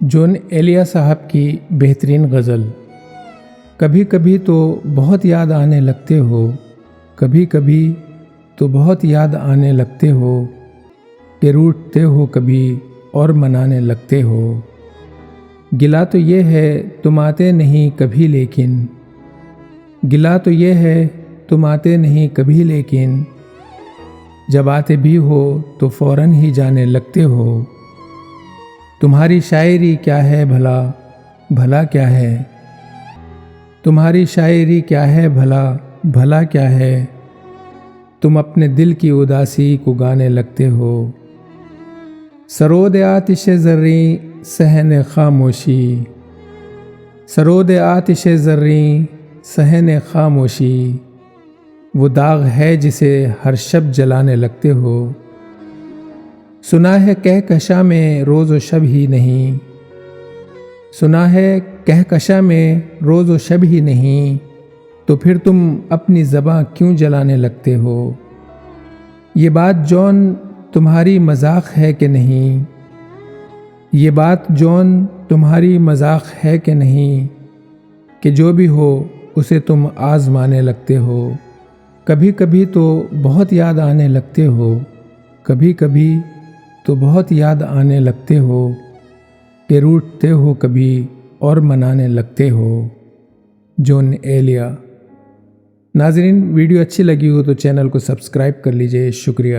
جون ایلیا صاحب کی بہترین غزل۔ کبھی کبھی تو بہت یاد آنے لگتے ہو، کبھی کبھی تو بہت یاد آنے لگتے ہو، کہ روٹھتے ہو کبھی اور منانے لگتے ہو۔ گلا تو یہ ہے تم آتے نہیں کبھی لیکن، گلا تو یہ ہے تم آتے نہیں کبھی لیکن، جب آتے بھی ہو تو فوراً ہی جانے لگتے ہو۔ تمہاری شاعری کیا ہے بھلا، بھلا کیا ہے، تمہاری شاعری کیا ہے بھلا، بھلا کیا ہے، تم اپنے دل کی اداسی کو گانے لگتے ہو۔ سرود آتش زریں صحن خاموشی، سرود آتش زریں صحن خاموشی، وہ داغ ہے جسے ہر شب جلانے لگتے ہو۔ سنا ہے کہکشاں میں روز و شب ہی نہیں، سنا ہے کہکشاں میں روز و شب ہی نہیں، تو پھر تم اپنی زباں کیوں جلانے لگتے ہو۔ یہ بات جون تمہاری مذاق ہے کہ نہیں، یہ بات جون تمہاری مذاق ہے کہ نہیں، کہ جو بھی ہو اسے تم آزمانے لگتے ہو۔ کبھی کبھی تو بہت یاد آنے لگتے ہو، کبھی کبھی تو بہت یاد آنے لگتے ہو، کہ روٹھتے ہو کبھی اور منانے لگتے ہو۔ جون ایلیا۔ ناظرین، ویڈیو اچھی لگی ہو تو چینل کو سبسکرائب کر لیجئے۔ شکریہ۔